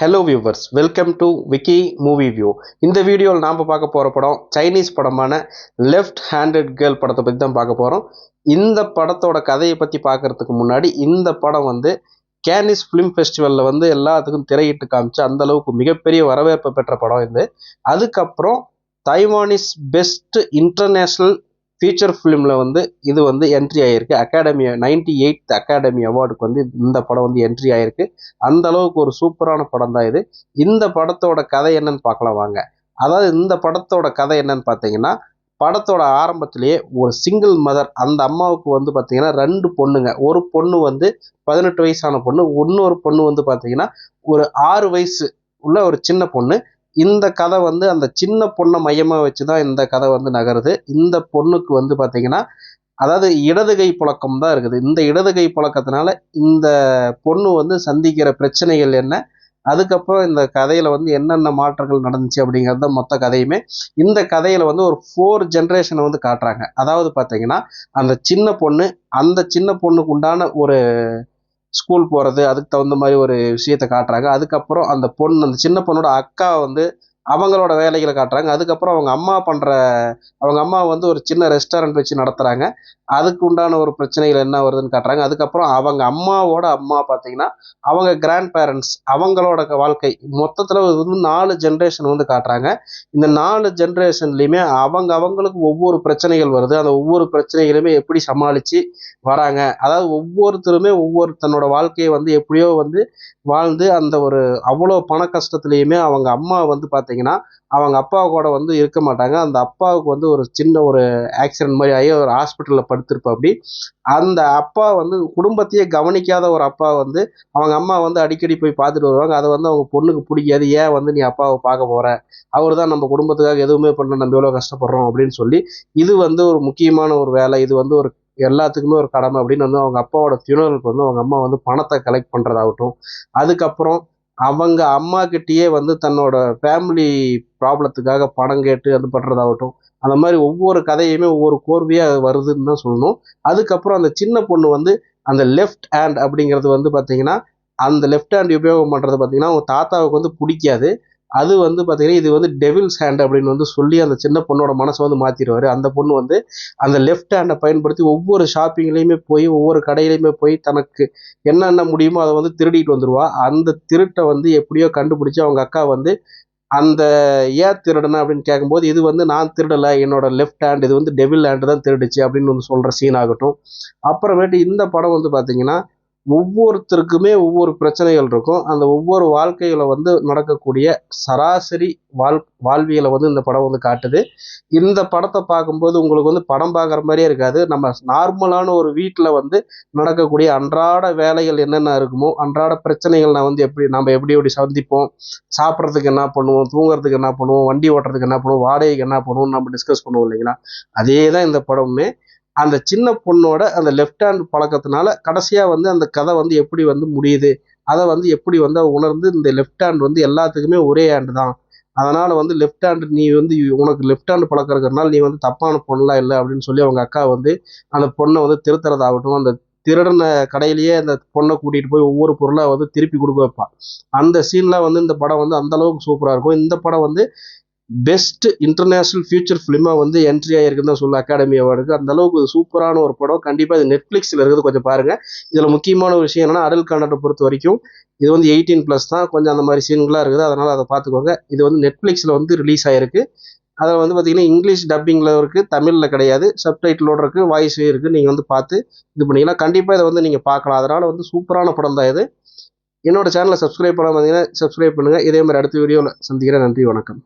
Hello viewers, welcome to Vicky movie view. இந்த வீடியோவில் நாம் பார்க்க போகிற படம் சைனீஸ் படமான லெஃப்ட் ஹேண்டட் கேர்ள் படத்தை பற்றி தான் பார்க்க போகிறோம். இந்த படத்தோட கதையை பற்றி பார்க்கறதுக்கு முன்னாடி இந்த படம் கேனிஸ் ஃபிலிம் ஃபெஸ்டிவலில் எல்லாத்துக்கும் திரையிட்டு காமிச்சு அந்தளவுக்கு மிகப்பெரிய வரவேற்பை பெற்ற படம் இது. அதுக்கப்புறம் தைவானிஸ் பெஸ்ட் இன்டர்நேஷ்னல் ஃபீச்சர் ஃபிலிமில் இது என்ட்ரி ஆகிருக்கு. அகாடமி 98th அகாடமி அவார்டுக்கு இந்த படம் என்ட்ரி ஆகிருக்கு. அந்த அளவுக்கு ஒரு சூப்பரான படம் தான் இது. இந்த படத்தோட கதை என்னன்னு பார்க்கலாம் வாங்க. அதாவது இந்த படத்தோட கதை என்னன்னு பார்த்தீங்கன்னா, படத்தோட ஆரம்பத்திலேயே ஒரு சிங்கிள் மதர், அந்த அம்மாவுக்கு பார்த்தீங்கன்னா 2 பொண்ணுங்க. ஒரு பொண்ணு 18 வயசான பொண்ணு, இன்னொரு பொண்ணு பார்த்தீங்கன்னா ஒரு 6 வயசு உள்ள ஒரு சின்ன பொண்ணு. இந்த கதை அந்த சின்ன பொண்ணை மையமாக வச்சு தான் இந்த கதை நகருது. இந்த பொண்ணுக்கு பார்த்தீங்கன்னா, அதாவது இடதுகை புழக்கம் தான் இருக்குது. இந்த இடதுகை புழக்கத்தினால இந்த பொண்ணு சந்திக்கிற பிரச்சனைகள் என்ன, அதுக்கப்புறம் இந்த கதையில் என்னென்ன மாற்றங்கள் நடந்துச்சு அப்படிங்கிறது தான் மொத்த கதையுமே. இந்த கதையில் ஒரு 4 ஜென்ரேஷனை காட்டுறாங்க. அதாவது பார்த்தீங்கன்னா, அந்த சின்ன பொண்ணுக்கு உண்டான ஒரு ஸ்கூல் போகிறது, அதுக்கு தகுந்த மாதிரி ஒரு விஷயத்தை காட்டுறாங்க. அதுக்கப்புறம் அந்த சின்ன பொண்ணோட அக்கா அவங்களோட வேலைகளை காட்டுறாங்க. அதுக்கப்புறம் அவங்க அம்மா ஒரு சின்ன ரெஸ்டாரண்ட் வச்சு நடத்துகிறாங்க. அதுக்கு உண்டான ஒரு பிரச்சனைகள் என்ன வருதுன்னு காட்டுறாங்க. அதுக்கப்புறம் அவங்க அம்மாவோட அம்மா பார்த்தீங்கன்னா அவங்க கிராண்ட் பேரண்ட்ஸ், அவங்களோட வாழ்க்கை, மொத்தத்தில் 4 ஜென்ரேஷன் காட்டுறாங்க. இந்த 4 ஜென்ரேஷன்லையுமே அவங்களுக்கு ஒவ்வொரு பிரச்சனைகள் வருது. அந்த ஒவ்வொரு பிரச்சனைகளுமே எப்படி சமாளித்து வராங்க. அதாவது ஒவ்வொருத்தருமே தன்னோட வாழ்க்கையை எப்படியோ வாழ்ந்து அந்த ஒரு அவ்வளோ பண கஷ்டத்துலேயுமே அவங்க அம்மா பார்த்தீங்கன்னா அவங்க அப்பா கூட இருக்க மாட்டாங்க. அந்த அப்பாவுக்கு ஒரு சின்ன ஒரு ஆக்சிடென்ட் மாதிரி ஆகி ஒரு ஹாஸ்பிட்டலில் படுத்திருப்பா. அப்படி அந்த அப்பா குடும்பத்தையே கவனிக்காத ஒரு அப்பா அவங்க அம்மா அடிக்கடி போய் பார்த்துட்டு வருவாங்க. அதை அவங்க பொண்ணுக்கு பிடிக்காது. ஏன் நீ அப்பாவை பார்க்க போகிற, அவர் தான் நம்ம குடும்பத்துக்காக எதுவுமே பண்ண, நம்ம எவ்வளோ கஷ்டப்படுறோம் அப்படின்னு சொல்லி, இது ஒரு முக்கியமான ஒரு வேலை, இது ஒரு எல்லாத்துக்குமே ஒரு கடமை அப்படின்னு அவங்க அப்பாவோட ஃபியூனரலுக்கு அவங்க அம்மா பணத்தை கலெக்ட் பண்ணுறதாகட்டும், அதுக்கப்புறம் அவங்க அம்மா கிட்டேயே தன்னோட ஃபேமிலி ப்ராப்ளத்துக்காக பணம் கேட்டு அது பண்ணுறதாகட்டும், அந்த மாதிரி ஒவ்வொரு கதையுமே ஒவ்வொரு கோர்வையாக வருதுன்னு தான் சொல்லணும். அதுக்கப்புறம் அந்த சின்ன பொண்ணு அந்த லெஃப்ட் ஹேண்ட் அப்படிங்கிறது பார்த்தீங்கன்னா, அந்த லெஃப்ட் ஹேண்ட் உபயோகம் பண்ணுறது பார்த்தீங்கன்னா அவங்க தாத்தாவுக்கு பிடிக்காது. அது பார்த்தீங்கன்னா இது டெவில்ஸ் ஹேண்ட் அப்படின்னு சொல்லி அந்த சின்ன பொண்ணோட மனசை மாற்றிடுவார். அந்த பொண்ணு அந்த லெஃப்ட் ஹேண்டை பயன்படுத்தி ஒவ்வொரு ஷாப்பிங்லேயுமே போய் ஒவ்வொரு கடையிலையுமே போய் தனக்கு என்னென்ன முடியுமோ அதை திருடிட்டு வந்துடுவா. அந்த திருட்டை எப்படியோ கண்டுபிடிச்சி அவங்க அக்கா அந்த ஏன் திருடனா அப்படின்னு கேட்கும்போது, இது நான் திருடலை, என்னோட லெஃப்ட் ஹேண்ட், இது டெவில் ஹேண்டு தான் திருடுச்சு அப்படின்னு சொல்கிற சீன் ஆகட்டும். அப்புறமேட்டு இந்த படம் பார்த்தீங்கன்னா ஒவ்வொருத்தருக்குமே ஒவ்வொரு பிரச்சனைகள் இருக்கும். அந்த ஒவ்வொரு வாழ்க்கையில நடக்கக்கூடிய சராசரி வாழ்வியலை இந்த படம் காட்டுது. இந்த படத்தை பார்க்கும்போது உங்களுக்கு படம் பார்க்குற மாதிரியே இருக்காது. நம்ம நார்மலான ஒரு வீட்டில் நடக்கக்கூடிய அன்றாட வேலைகள் என்னென்ன இருக்குமோ, அன்றாட பிரச்சனைகள் நம்ம எப்படி சந்திப்போம், சாப்பிட்றதுக்கு என்ன பண்ணுவோம், தூங்குறதுக்கு என்ன பண்ணுவோம், வண்டி ஓட்டுறதுக்கு என்ன பண்ணுவோம், வாடகைக்கு என்ன பண்ணுவோம், நம்ம டிஸ்கஸ் பண்ணுவோம் இல்லைங்களா. அதே தான் இந்த படமுமே. அந்த சின்ன பொண்ணோட அந்த லெஃப்ட் ஹேண்ட் பழக்கத்தினால கடைசியாக அந்த கதை எப்படி முடியுது, அதை எப்படி உணர்ந்து இந்த லெஃப்ட் ஹேண்ட் எல்லாத்துக்குமே ஒரே ஹேண்டு தான். அதனால் லெஃப்ட் ஹேண்டு நீ உனக்கு லெஃப்ட் ஹேண்டு பழக்கம் இருக்கிறதுனால நீ தப்பான பொண்ணெலாம் இல்லை அப்படின்னு சொல்லி அவங்க அக்கா அந்த பொண்ணை திருத்துறதாகட்டும், அந்த திருடன கடையிலேயே அந்த பொண்ணை கூட்டிகிட்டு போய் ஒவ்வொரு பொருளாக திருப்பி கொடுக்க வைப்பாள். அந்த சீன்லாம் இந்த படம் அந்தளவுக்கு சூப்பராக இருக்கும். இந்த படம் பெஸ்ட் இன்டர்நேஷ்னல் ஃபியூச்சர் ஃபிலிமாக என்ட்ரி ஆகிருக்குன்னு தான் சொல்ல அகாடமி அவார்டுக்கு. அந்த அளவுக்கு சூப்பரான ஒரு படம். கண்டிப்பாக இது நெட்ஃப்ளிக்ஸில் இருக்குது, கொஞ்சம் பாருங்கள். இதில் முக்கியமான ஒரு விஷயம் என்னென்னா, அடல்ட் கண்டென்ட்டை பொறுத்த வரைக்கும் இது 18+ தான். கொஞ்சம் அந்த மாதிரி சீன்களாக இருக்குது, அதனால் அதை பார்த்துக்கோங்க. இது நெட்ஃப்ளிக்ஸில் ரிலீஸ் ஆகிருக்கு. அதில் பார்த்தீங்கன்னா இங்கிலீஷ் டப்பிங்கில் இருக்குது, தமிழில் கிடையாது. சப்டைட்டிலோடு இருக்குது, வாய்ஸே இருக்குது. நீங்கள் பார்த்து இது பண்ணிக்கலாம். கண்டிப்பாக இதை நீங்கள் பார்க்கலாம். அதனால் சூப்பரான படம் தான் இது. என்னோட சேனலை சப்ஸ்கிரைப் பண்ணாமல் பார்த்தீங்கன்னா சப்ஸ்கிரைப் பண்ணுங்கள். இதே மாதிரி அடுத்த வீடியோவில் சந்திக்கிறேன். நன்றி, வணக்கம்.